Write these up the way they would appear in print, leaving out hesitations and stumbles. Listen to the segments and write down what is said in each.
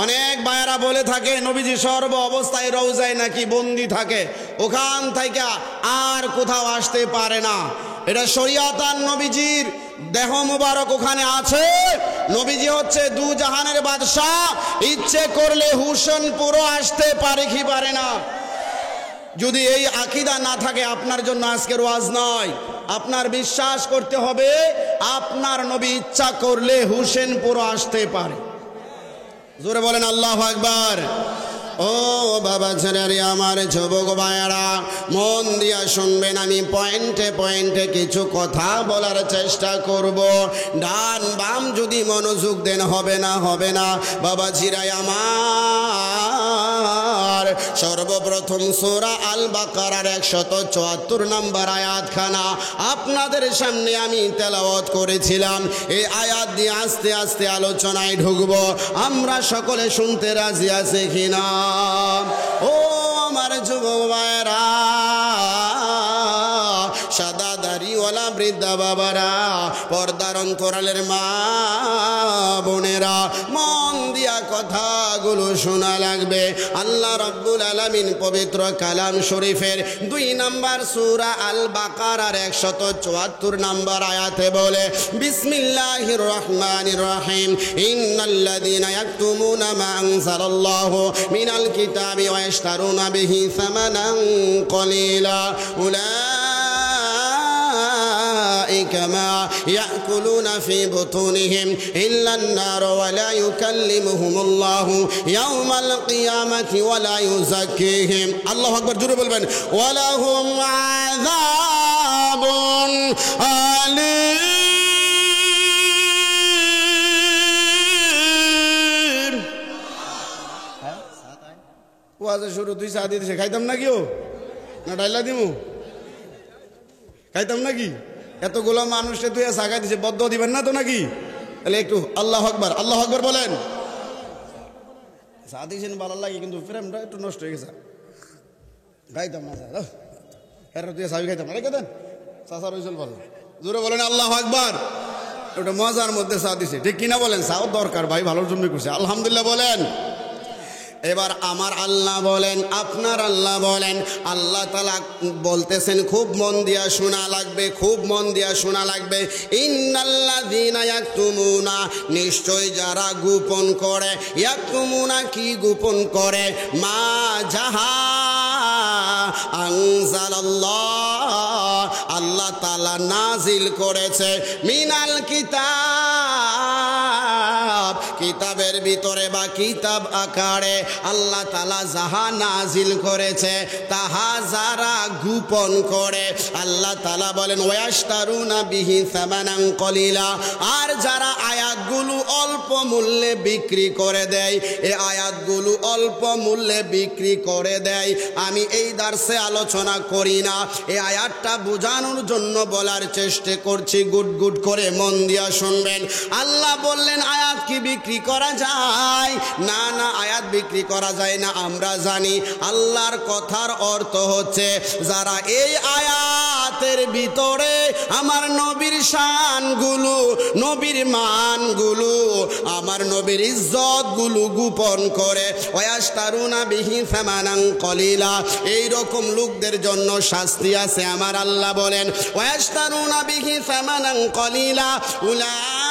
অনেক ভাইয়েরা বলে থাকে নবীজি সর্ব অবস্থায় রওজায় নাকি বন্দি থাকে, ওখান থেকে আর কোথাও আসতে পারে না। এটা শরীয়ত আর নবীজির দেহ মুবারক ওখানে আছে। নবীজি হচ্ছে দু জাহানের বাদশা, ইচ্ছে করলে হুসেন পুরো আসতে পারে কি পারে না? যদি এই আকীদা না থাকে আপনার জন্য আজকের ওয়াজ নয়। আপনার বিশ্বাস করতে হবে আপনার নবী ইচ্ছা করলে হুসেন পুরো আসতে পারে। জোরে বলেন আল্লাহু আকবার। ও বাবা ছেলেরে আমার যুবক ভাইয়েরা, মন দিয়া শুনবেন, আমি পয়েন্টে পয়েন্টে কিছু কথা বলার চেষ্টা করব। ডান বাম যদি মনোযোগ দেন হবে না বাবা জিরাই আমার। সর্বপ্রথম সূরা আল বাকারার 174 নম্বর আয়াতখানা আপনাদের সামনে আমি তেলাওয়াত করেছিলাম। এই আয়াত দিয়ে আস্তে আস্তে আলোচনায় ঢুকব। আমরা সকলে শুনতে রাজি আছি কিনা? ও আমার যুবক ভাইরা, সাদা দাড়িওয়ালা বৃদ্ধা বাবারা, পর্দার অন্তরালের মা বোনেরা, মন দিয়া কথাগুলো শোনা লাগবে। আল্লাহ রাব্বুল আলামিন পবিত্র কালাম শরীফের 2 নম্বর সূরা আল বাকারার 174 নম্বর আয়াতে বলে, বিসমিল্লাহির রহমানির রহিম, ইন্নাল্লাযীনা ইয়াকতুমুনা মা আনজালাল্লাহু মিনাল কিতাবি ওয়া ইয়াশতারুনা বিহি সামানান কলিলা كما يأكلون في بطونهم إلا النار ولا يكلمهم الله يوم القيامة ولا يزكيهم. الله أكبر. جرب البن. ولهم عذاب أليم. ওয়াজ শুরু 2 সাথে দিছে, খাইতাম না কিও না ডাইলা দিমু, খাইতাম নাকি? এতগুলো মানুষে তুই সাগাই দিছে, বদ্ধ দিবেন না তো নাকি? তাহলে একটু আল্লাহু আকবার, আল্লাহু আকবার বলেন। চা দিয়েছেন ভালো লাগে, কিন্তু ফ্রেমটা একটু নষ্ট হয়ে গেছে। খাইতাম না স্যার, এর তুই সাবি খাইতাম না, রেখে দেন। চাষা রয়েছিল ভালো, জোরে বলেন আল্লাহু আকবার। ওটা মজার মধ্যে চা দিছে, ঠিক কিনা বলেন? চাও দরকার ভাই, ভালোর জন্য করছে, আলহামদুলিল্লাহ বলেন। এবার আমার আল্লাহ বলেন, আপনার আল্লাহ বলেন, আল্লাহ তাআলা বলতেছেন, খুব মন দিয়া শোনা লাগবে, খুব মন দিয়া শোনা লাগবে। ইন্নাল্লাযীনা ইয়াকতুমুনা, নিশ্চয় যারা গোপন করে, ইয়াকতুমুনা কি গোপন করে, মা যাহা আনজালাল্লাহ, আল্লাহ তাআলা নাজিল করেছে, মিনাল কিতাব, কিতাবের ভিতরে বা কিতাব আকারে আল্লাহ তাআলা যাহা নাজিল করেছে তাহা যারা গোপন করে, আল্লাহ তাআলা বলেন ওয়াশতারুনা বিহি সামানান কলিলা, আর যারা আয়াতগুলো অল্প মূল্যে বিক্রি করে দেয়, এই আয়াতগুলো অল্প মূল্যে বিক্রি করে দেয়। আমি এই দার্সে আলোচনা করি না, এই আয়াতটা বোঝানোর জন্য বলার চেষ্টা করছি, গুড গুড করে মন দিয়া শুনবেন। আল্লাহ বললেন আয়াত কি বিক্রি করা যায়? না না, আয়াত বিক্রি করা যায় না, আমরা জানি। আল্লাহর কথার অর্থ হচ্ছে যারা এই আয়াতের ভিতরে আমার নবীর শানগুলো, নবীর মানগুলো, আমার নবীর ইজ্জতগুলো গোপন করে, ওয়াশতারুনা বিহি সামানান কলিলা, এই রকম লোকদের জন্য শাস্তি আছে। আমার আল্লাহ বলেন ওয়াশতারুনা বিহি সামানান কলিলা উলাইকা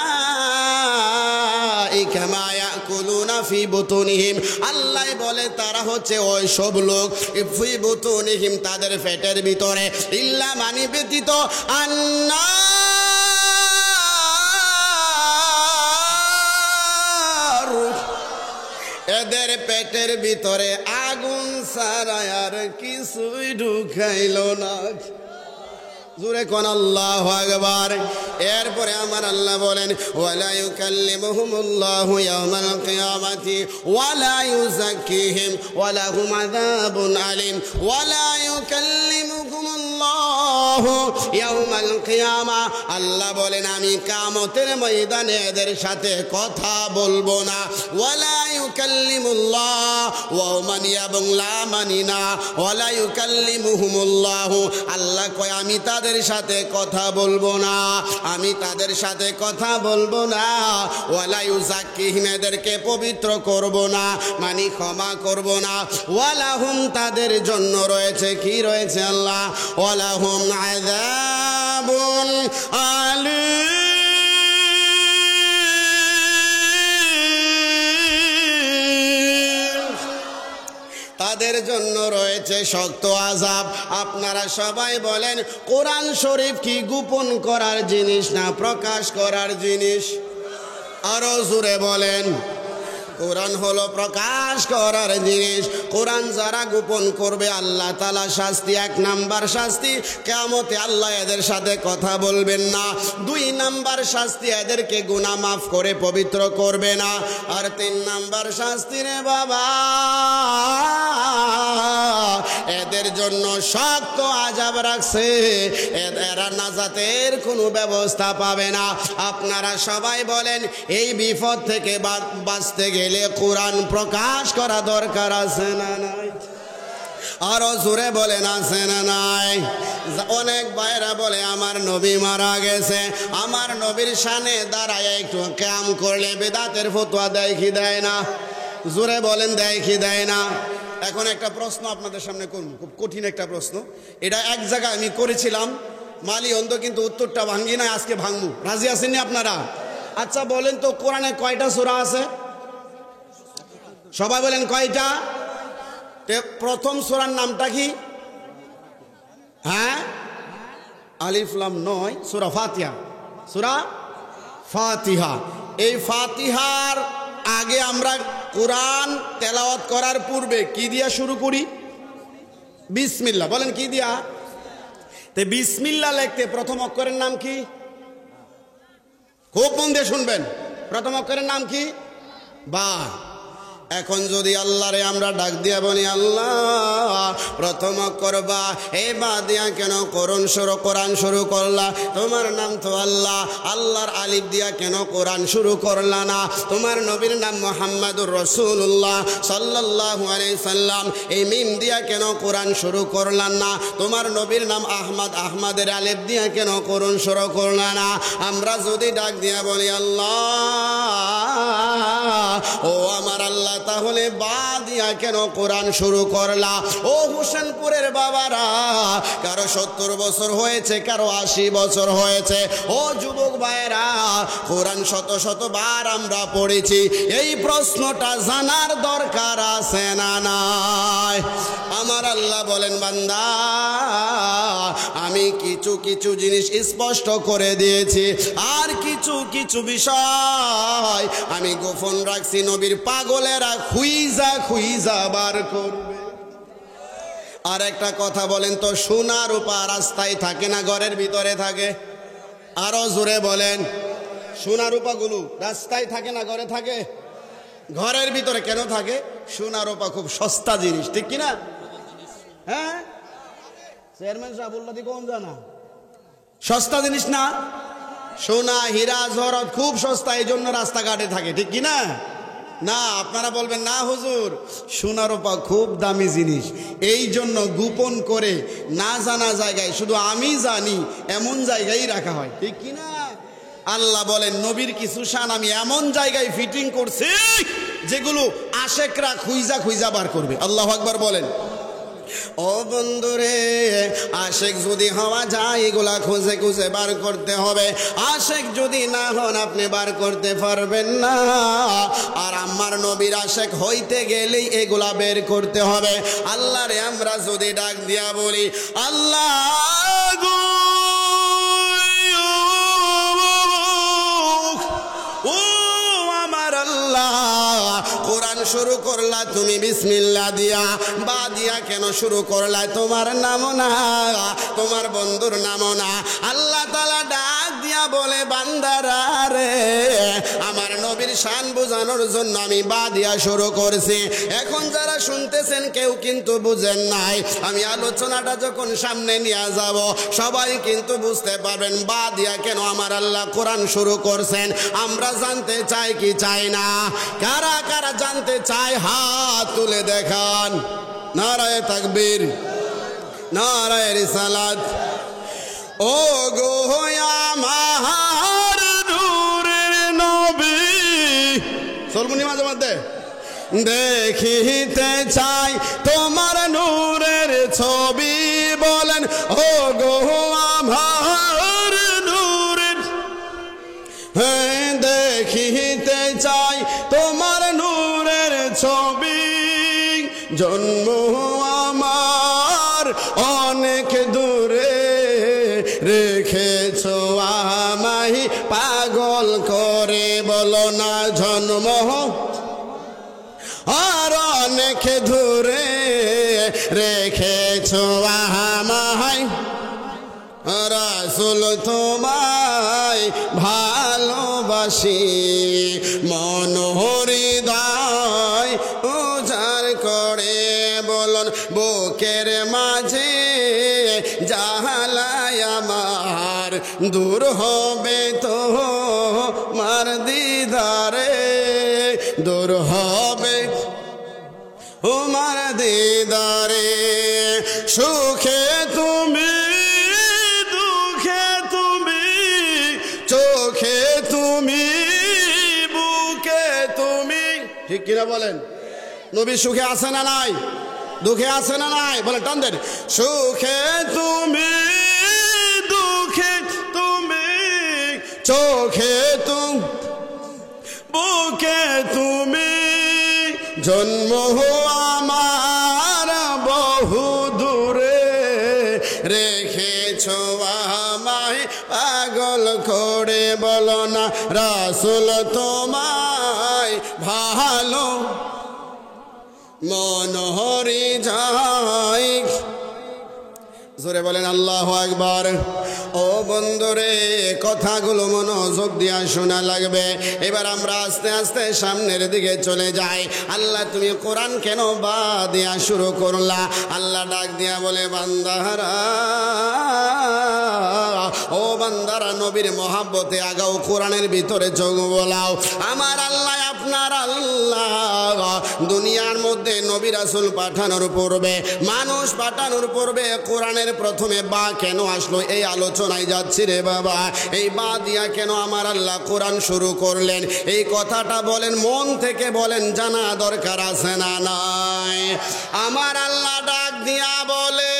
মা ইয়াকুলুনা ফি বুতুনিহিম, আল্লাহ বলে তারা হচ্ছে ওই সব লোক, ফি বুতুনিহিম তাদের পেটের ভিতরে, ইল্লা মানি ব্যতীত, আন্নার, এদের পেটের ভিতরে আগুন ছাড়া আর কিছুই ঢুকাইল না। জোরে কোন আল্লাহু আকবার। এরপরে আমার আল্লাহ বলেন ওয়ালা ইউকাল্লিমুহুমুল্লাহু ইয়াওমাল কিয়ামাতি ওয়ালা ইউযাক্কিহিম ওয়া লাহুম আযাবুন আলীম। ওয়ালা ইউকাল্লিমুহুমুল্লাহু ইয়াওমাল কিয়ামা, আল্লাহ বলেন আমি কিয়ামতের ময়দানে এদের সাথে কথা বলবো না। ওয়ালা ইউকাল্লিমুল্লাহ ওয়া মানি এবং লা মানি না ওয়ালা ইউকাল্লিমুহুমুল্লাহ আল্লাহ কয় আমি তাদের সাথে কথা বলবো না, আমি তাদের সাথে কথা বলবো না। ওয়ালা ইউযাক্কিহিম এদেরকে পবিত্র করব না, মানে ক্ষমা করব না। ওয়ালাহুম তাদের জন্য রয়েছে কি রয়েছে আল্লাহ ওয়ালাহুম আযাবুন আলীম তাদের জন্য রয়েছে শক্ত আযাব। আপনারা সবাই বলেন কোরআন শরীফ কি গোপন করার জিনিস না প্রকাশ করার জিনিস? আরো জোরে বলেন। কোরআন হলো প্রকাশ করার জিনিস। কোরআন যারা গোপন করবে আল্লাহ তাআলা শাস্তি, 1 নাম্বার শাস্তি কিয়ামতে আল্লাহ এদের সাথে কথা বলবেন না। 2 নাম্বার শাস্তি এদেরকে গুনাহ মাফ করে পবিত্র করবে না। আর 3 নাম্বার শাস্তি রে বাবা এদের জন্য শক্ত আযাব রাখছে, এরা নাজাতের কোনো ব্যবস্থা পাবে না। আপনারা সবাই বলেন এই বিপদ থেকে বাঁচতে গেলে কোরআন প্রকাশ করা দরকার আছে না নাই? আরো জোরে বলেন আছে না নাই? অনেক ভাইরা বলে আমার নবী মারা গেছে, আমার নবীর শানে দাঁড়ায় একটু কাম করলে বেদাতের ফতোয়া দেয় কি দেয় না? জোরে বলেন দেয় কি দেয় না? এখন একটা প্রশ্ন আপনাদের সামনে করব, খুব কঠিন একটা প্রশ্ন। এটা এক জায়গায় আমি করেছিলাম মালি অন্ত, কিন্তু উত্তরটা ভাঙ্গি নাই, আজকে ভাঙবো। রাজি আছেন আপনারা? আচ্ছা বলেন তো কোরআনে কয়টা সূরা আছে? সবাই বলেন কয়টা? প্রথম সূরার নামটা কি? হ্যাঁ, আলিফ লাম নয়, সূরা ফাতিহা। সূরা ফাতিহা। এই ফাতিহার আগে আমরা কোরআন তেলাওয়াত করার পূর্বে কি দিয়া শুরু করি? বিসমিল্লাহ। বলেন কি দিয়া? তে বিসমিল্লাহ লিখতে প্রথম অক্ষরের নাম কি? খুব মন দিয়ে শুনবেন, প্রথম অক্ষরের নাম কি? বা। এখন যদি আল্লাহরে আমরা ডাক দিয়া বলি আল্লাহ প্রথম অক্ষর বা, এই বা দিয়া কেন কোরআন শুরু করলা? তোমার নাম তো আল্লাহ, আল্লাহর আলিফ দিয়া কেন কোরআন শুরু করলা না? তোমার নবীর নাম মুহাম্মাদুর রাসূলুল্লাহ সাল্লাল্লাহু আলাইহি সাল্লাম, এই মিম দিয়া কেন কোরআন শুরু করলা না? তোমার নবীর নাম আহমদ, আহমদের আলিফ দিয়া কেন কোরআন শুরু করলা না? আমরা যদি ডাক দিয়া বলি আল্লাহ ও আমার আল্লাহ, তাহলে বা দিয়া কেন কোরআন শুরু করলা? ও হোসেনপুরের বাবারা, কারো 70 বছর হয়েছে, কারো 80 বছর হয়েছে। ও যুবক ভাইরা, কোরআন শত শত বার আমরা পড়েছি, এই প্রশ্নটা জানার দরকার আছে না নাই? আমার আল্লাহ বলেন বান্দা আমি কিছু কিছু জিনিস স্পষ্ট করে দিয়েছি, আর কিছু কিছু বিষয় আমি গোপন রাখছি। নবীর পাগলেরা খুইজা খুইজা বার করবে। আর একটা কথা বলেন তো, সোনা রূপা রাস্তায় থাকে না ঘরের ভিতরে থাকে? আরো জোরে বলেন। সোনা রূপাগুলো রাস্তায় থাকে না ঘরে থাকে? ঘরের ভিতরে কেন থাকে? সোনা রূপা খুব সস্তা জিনিস, ঠিক কিনা? হ্যাঁ, চেয়ারম্যান সাহেব বললা দি কম জানা, সস্তা জিনিস না? সোনা হীরা জহরত খুব সস্তা, এই জন্য রাস্তাঘাটে থাকে, ঠিক কিনা? না, আপনারা বলবেন না হুজুর সোনা রূপা খুব দামি জিনিস, এই জন্য গোপন করে না জানা জায়গায়, শুধু আমি জানি এমন জায়গায় রাখা হয়, ঠিক কিনা? আল্লাহ বলেন নবীর কিছু শান আমি এমন জায়গায় ফিটিং করছি যেগুলো আশেকরা খুইজা খুইজা বার করবে। আল্লাহু আকবার বলেন। ও বন্ধুরে, আশেক যদি হওয়া যায় এগুলা খুঁজে খুঁজে বার করতে হবে। আশেক যদি না হন আপনি বার করতে পারবেন না। আর আমার নবীর আশেক হইতে গেলেই এগুলা বের করতে হবে। আল্লাহরে আমরা যদি ডাক দিয়া বলি আল্লাহ গো, ও আমার আল্লাহ, কোরআন শুরু করলা তুমি বিসমিল্লাহ দিয়া, বা দিয়া কেন শুরু করলা? তোমার নাম না, তোমার বন্ধুর নাম না। আল্লাহ তাআলা ডাক দিয়া বলে বান্দারা রে, আমার নবী নবীর শান বোঝানোর জন্য আমি বাদিয়া শুরু করছি। এখন যারা শুনতেছেন কেউ কিন্তু বুঝেন নাই, আমি আলোচনাটা যখন সামনে নিয়ে যাব সবাই কিন্তু বুঝতে পারবেন বাদিয়া কেন আমার আল্লাহ কোরআন শুরু করছেন। আমরা জানতে চাই কি চাই না? কারা কারা জানতে চায় হাত তুলে দেখান। নারায়ে তাকবীর, নারায়ে রিসালাত। ও গো আমার নূরের নবী, সলমুনি মাঝে মধ্যে দেখিতে চাই তোমার নূরের ছবি। বলেন ও গো আমার নূরের, হ্যাঁ দেখিতে চাই তোমার নূরের ছবি। জন্ম আমার অনেক দূরে, রেখেছো আমায় পাগল করে। বলো না জন্ম আর অনেক দূরে, রেখেছো আমায় রাসূল তোমায় ভালোবাসি। মন হৃদয় উজাড় করে বলুন বুকের মাঝে জাহালায় আমার, দূর হবে তো মার দিদারে, দূর হবে উমার দিদারে। সুখে তুমি দুঃখে তুমি, চোখে তুমি বুকে তুমি, ঠিক কিনা বলেন? নবী সুখে আছে না নাই? দুঃখে আছে না নাই? বলে টান দেন। সুখে তুমি দুঃখে তুমি, চোখে তুমি বুকে তুমি। জন্ম আমার বহু দূরে, রেখেছো আমায় পাগল করে। বলো না রাসূল তোমায় ভালো, মন হরি যায়। জোরে বলেন আল্লাহু আকবার। ও বন্ধুরে, কথাগুলো মনোযোগ দিয়া শোনা লাগবে। এবার আমরা আস্তে আস্তে সামনের দিকে চলে যাই। আল্লাহ তুমি কোরআন কেন বাদিয়া শুরু করলা? আল্লাহ ডাক দিয়া বলে বান্দারা, ও বান্দারা নবীর মহাব্বতে আগাও, কোরআনের ভিতরে চোখ বোলাও। আমার আল্লাহ আপনার আল্লাহ দুনিয়ার মধ্যে নবী রাসূল পাঠানোর পূর্বে, মানুষ পাঠানোর পূর্বে কোরআনের প্রথমে বা কেন আসলো এই আলোচনায় যাচ্ছি রে বাবা। এই বা দিয়া কেন আমার আল্লাহ কোরআন শুরু করলেন এই কথাটা বলেন, মন থেকে বলেন, জানা দরকার আছে না নাই? আমার আল্লাহ ডাক দিয়া বলে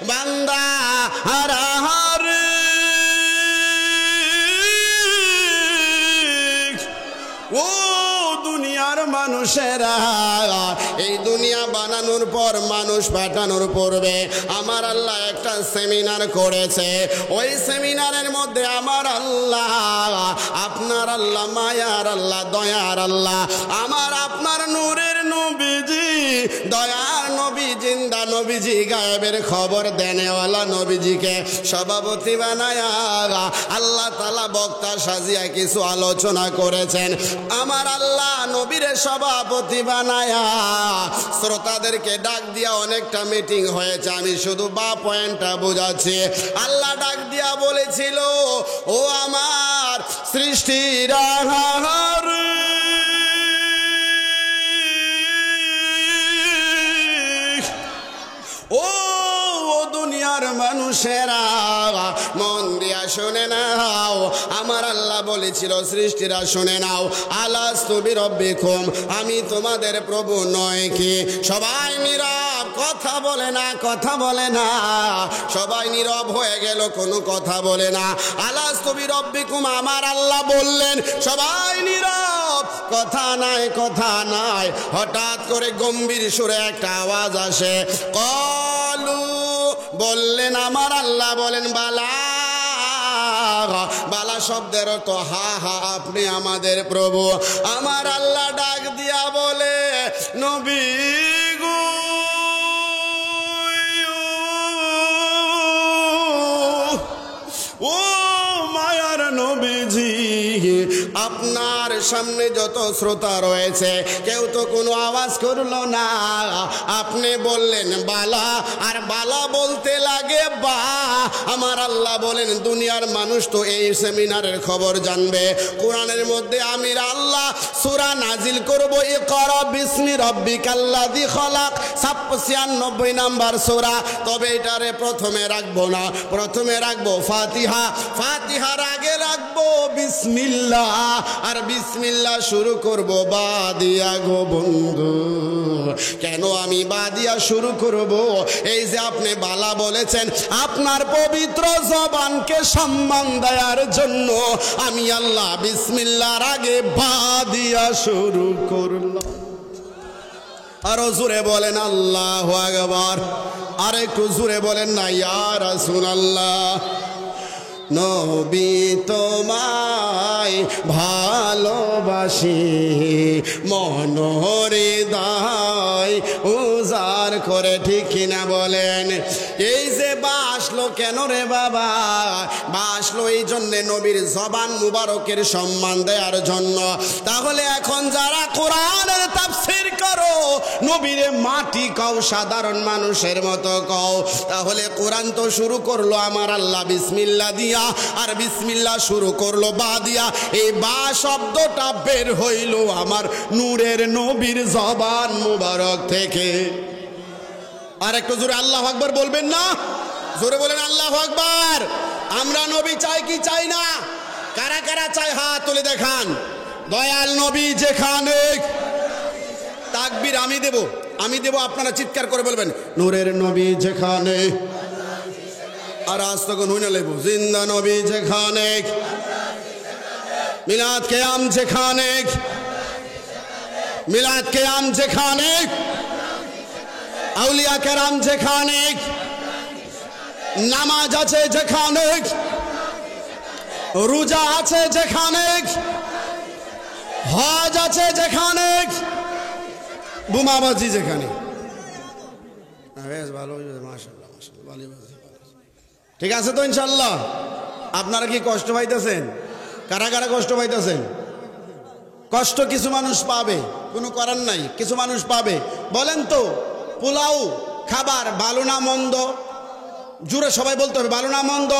বান্দা হারাহারে, ও দুনিয়ার মানুষেরা, এই দুনিয়া বানানোর পর মানুষ পাঠানোর পূর্বে আমার আল্লাহ একটা সেমিনার করেছে। ওই সেমিনারের মধ্যে আমার আল্লাহ, আপনার আল্লাহ, মায়ার আল্লাহ, দয়ার আল্লাহ, আমার আপনার নূরের নবীজি, দয়ার নবী, জিন্দা নবীজি, গায়েবের খবর দেনেওয়ালা নবীজিকে সভাপতি বানায়া আল্লাহ তাআলা বক্তা সাজিয়া কিছু আলোচনা করেছেন। আমার আল্লাহ নবীর সভাপতি বানায়া শ্রোতাদেরকে ডাক দিয়া অনেকটা মিটিং হয়েছে। আমি শুধু বা পয়েন্টটা বোঝাচ্ছি। আল্লাহ ডাক দিয়া বলেছিল, ও আমার সৃষ্টির আহার, ও দুনিয়ার মানুষেরা মন দিয়া শুনে নাও। আমার আল্লাহ বলেছিল সৃষ্টিরা শুনে নাও, আলাস্তু বিরব্বিকুম, আমি তোমাদের প্রভু নয় কি? সবাই নীরব, কথা বলে না, কথা বলে না। সবাই নীরব হয়ে গেল, কোনো কথা বলে না। আলাস্তু বিরব্বিকুম, আমার আল্লাহ বললেন, সবাই নীরব, কথা নাই, কথা নাই। হঠাৎ করে গম্ভীর সুরে একটা আওয়াজ আসে, কলু, বললেন আমার আল্লাহ বলেন বালা। বালা শব্দের অর্থ হা হা, আপনি আমাদের প্রভু। আমার আল্লাহ ডাক দিয়া বলে, নবী গো, ও মায়ার নবীজি, আপনার সামনে যত শ্রোতা রয়েছে কেউ তো কোনো আওয়াজ করলো না। আপনি বললেন বালা, আর বালা বলতে লাগে বা। আমার আল্লাহ বলেন দুনিয়ার মানুষ তো এই সেমিনারের খবর জানবে। কোরআনের মধ্যে আমির আল্লাহ সূরা নাজিল করব, ইকরা বিসমি রাব্বিকাল্লাযী খালাক, 96 নাম্বার সূরা। তবে এটারে প্রথমে রাখবো না, প্রথমে রাখবো ফাতিহা, ফাতিহার আগে রাখবো বিসমিল্লাহ, আর বিসমিল্লাহ শুরু করব বা দিয়া গো বন্ধু। কেন আমি বা দিয়া শুরু করব? এই যে আপনি বালা বলেছেন, আপনার পবিত্র জবানকে সম্মান দেওয়ার জন্য আমি আল্লাহ বিসমিল্লাহর আগে বা দিয়া শুরু করলাম। আরো জোরে বলেন আল্লাহু আকবার। আর একটু জোরে বলেন না ইয়া রাসূলুল্লাহ। নবী তোমায় ভালোবাসি, মনোহৃদয় উজাড় করে, ঠিক কিনা বলেন? এই যে বাসলো কেন রে বাবা? বাসলো এই জন্যে নবীর জবান মুবারকের সম্মান দেওয়ার জন্য। তাহলে এখন যারা কোরআনের তাফসীর করো, নবীরে মাটি কও, সাধারণ মানুষের মতো কও। তাহলে কোরআন তো শুরু করলো আমার আল্লাহ বিসমিল্লাহ দিয়া, আর বিসমিল্লাহ শুরু করলো বা দিয়া। এই বা শব্দটা বের হইল আমার নূরের নবীর জবান মুবারক থেকে। আর একটু জোরে আল্লাহু আকবার বলবেন না? জোরে বলেন আল্লাহু আকবার। আমরা নবী চাই কি চাই না? কারা কারা চাই হাত তুলে দেখান। দয়াল নবী যেখানে, তাকবীর আমি দেব, আমি দেব, আপনারা চিৎকার করে বলবেন নূরের নবী যেখানে। আর আজ তখন হইনা লেব জিন্দা নবী যেখানে, মিলাদ কিয়াম যেখানে, মিলাদ কিয়াম যেখানে, আউলিয়া কেরাম যেখানে, নামাজ আছে যেখানে, রোজা আছে যেখানে, হজ আছে যেখানে, বোমাবাজি যেখানে। বেশ ভালো, মাশাআল্লাহ মাশাআল্লাহ। ঠিক আছে তো ইনশাল্লাহ? আপনারা কি কষ্ট পাইতেছেন? কারা কারা কষ্ট পাইতেছেন? কষ্ট কিছু মানুষ পাবে, কোনো করার নাই, কিছু মানুষ পাবে। বলেন তো পোলাও খাবার ভালো না মন্দ? জুড়ে সবাই বলতে হবে ভালো না মন্দ?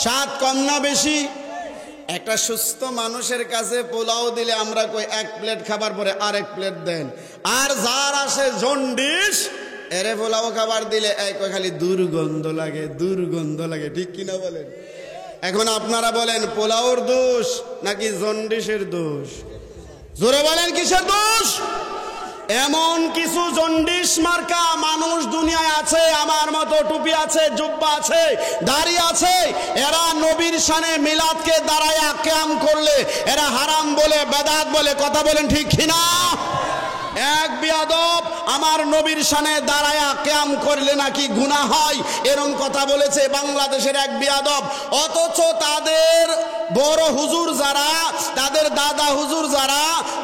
স্বাদ কম না বেশি? একটা সুস্থ মানুষের কাছে পোলাও দিলে আমরা কই এক প্লেট খাবার পরে আরেক প্লেট দেন। আর যার আসে জন্ডিস, এরে পোলাও খাবার দিলে খালি দুর্গন্ধ লাগে, দুর্গন্ধ লাগে, ঠিক কিনা বলেন? এখন আপনারা বলেন পোলাওর দোষ নাকি জন্ডিসের দোষ? জোরে বলেন কিসের দোষ? এমন কিছু জন্ডিস মার্কা মানুষ দুনিয়ায় আছে, আমার মতো টুপি আছে, জুব্বা আছে, দাড়ি আছে। এরা নবীর শানে মিলাদকে দাঁড়ায়া কিয়াম করলে এরা হারাম বলে, বেদাত বলে। কথা বলেন ঠিক কিনা? এক বিয়াদব আমার নবীর শানে দাঁড়ায়া কিয়াম করলে নাকি গুনাহ হয়, এরকম কথা বলেছে বাংলাদেশের এক বিয়াদব। অথচ তাদের বড় হুজুর যারা, তাদের দাদা হুজুর যারা,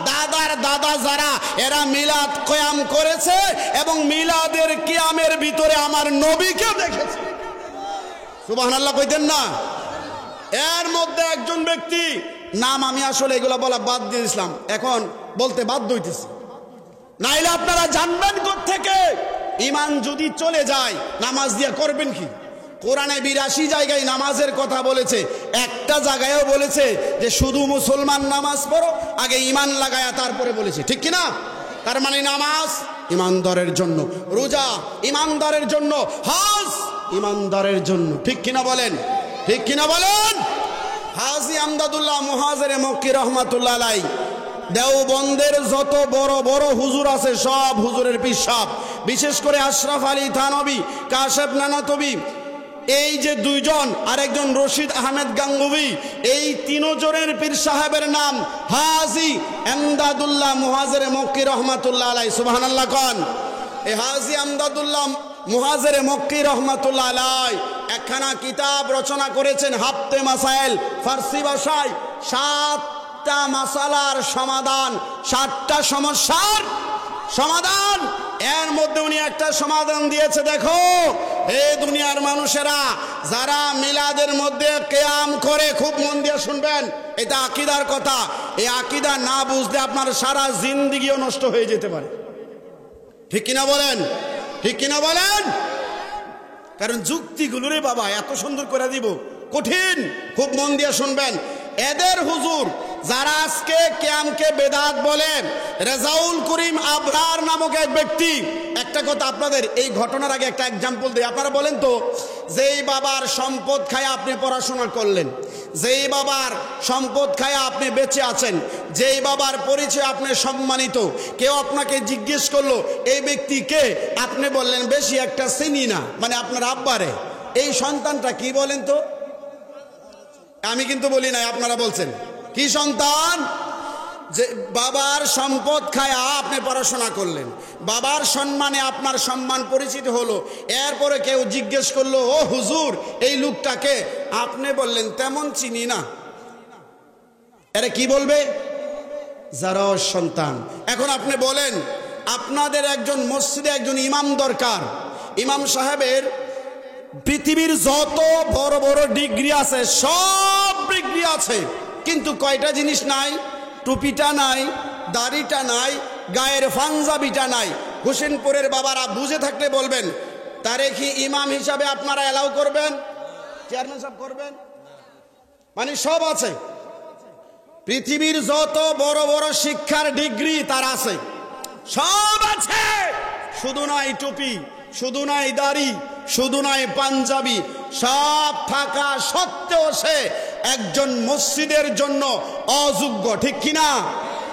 দাদার দাদা যারা, এরা মিলাদ কিয়াম করেছে এবং মিলাদের কিয়ামের ভিতরে আমার নবীকে দেখেছে। সুবহানাল্লাহ কইতেন না? এর মধ্যে একজন ব্যক্তি, নাম আমি আসলে এগুলো বলা বাদ দিয়ে দিয়েছিলাম, এখন বলতে বাধ্য হইতেছি, নাইলে আপনারা জানবেন কোত্থেকে। ইমান যদি চলে যায় নামাজ দিয়ে করবেন কি? কোরআনে 82 জায়গায় নামাজের কথা বলেছে, একটা জায়গায়ও বলেছে যে শুধু মুসলমান নামাজ পড়ো, আগে ইমান লাগায়া তারপরে বলেছে, ঠিক কিনা? তার মানে নামাজ ইমানদারের জন্য, রোজা ইমানদারের জন্য, হজ ইমানদারের জন্য, ঠিক কিনা বলেন? ঠিক কিনা বলেন? হাজী আমদাদুল্লাহ মুহাজিরে মক্কি রহমাতুল্লাহ আলাইহি, দেওবন্দের যত বড় বড় হুজুর আছে সব হুজুরের পীর সাহেব, বিশেষ করে আশরাফ আলী থানভী, কাশেফ নানাতবী, এই যে দুইজন, আরেকজন রশিদ আহমেদ গাঙ্গুবি, এই তিনজনের পীর সাহেবের নাম হাজী আমদাদুল্লাহ মুহাজিরে মক্কি রহমাতুল্লাহ আলাইহি। সুবহানাল্লাহ কোন? এই হাজী আমদাদুল্লাহ মুহাজিরে মক্কি রহমাতুল্লাহ আলাইহি একখানা কিতাব রচনা করেছেন, হাফতে মাসাইল, ফার্সি ভাষায়। 7টা মাসালার সমাধান, 7টা সমস্যার সমাধান। এর মধ্যে উনি একটা সমাধান দিয়েছে, দেখো এই দুনিয়ার মানুষেরা যারা মিলাদের মধ্যে কিয়াম করে, খুব মন দিয়ে শুনবেন, এটা আকীদার কথা। এই আকীদা না বুঝলে আপনার সারা জিন্দেগিও নষ্ট হয়ে যেতে পারে। ঠিক কিনা বলেন? ঠিক কিনা বলেন? কারণ যুক্তিগুলো রে বাবা এত সুন্দর করে দিব, কঠিন। খুব মন দিয়ে শুনবেন। এদের হুজুর যারা আজকে কিয়ামকে বেদাত বলে, রেজাউল করিম আবরার নামক এক ব্যক্তি, একটা কথা আপনাদের এই ঘটনার আগে একটা এক্সাম্পল দিই। আপনারা বলেন তো, যেই বাবার সম্পদ খায় আপনি পড়াশোনা করলেন, যেই বাবার সম্পদ খায় আপনি বেঁচে আছেন, যেই বাবার পরিচয় আপনি সম্মানিত, কেউ আপনাকে জিজ্ঞেস করলো এই ব্যক্তি কে, আপনি বললেন বেশি একটা চিনি না, মানে আপনার আব্বারে। এই সন্তানটা কি বলেন তো? আমি কিন্তু বলি নাই, আপনারা বলছেন। কি সন্তান? যে বাবার সম্পদ খায় আপনি পড়াশোনা করলেন, বাবার সম্মানে আপনার সম্মান পরিচিত হলো, এরপরে কেউ জিজ্ঞেস করলো ও হুজুর এই লোকটাকে, আপনি বললেন তেমন চিনি না। আরে কি বলবে? যারা সন্তান। এখন আপনি বলেন, আপনাদের একজন মসজিদে একজন ইমাম দরকার। ইমাম সাহেবের পৃথিবীর যত বড় বড় ডিগ্রি আছে সব ডিগ্রি আছে, কিন্তু কয়টা জিনিস নাই? টুপিটা নাই, দাড়িটা নাই, গায়ের পাঞ্জাবিটা নাই। হোসেনপুরের বাবারা বুঝে থাকলে বলবেন, তারে কি ইমাম হিসাবে আপনারা এলাও করবেন? চেয়ারম্যান সাহেব করবেন? মানে সব আছে। পৃথিবীর যত বড় বড় শিক্ষার ডিগ্রি তার আছে, সব আছে, শুধু নাই টুপি, শুধু নাই দাড়ি, শুধু নাই পাঞ্জাবি। সব থাকা সত্ত্বেও সে একজন মসজিদের জন্য অযোগ্য। ঠিক কিনা?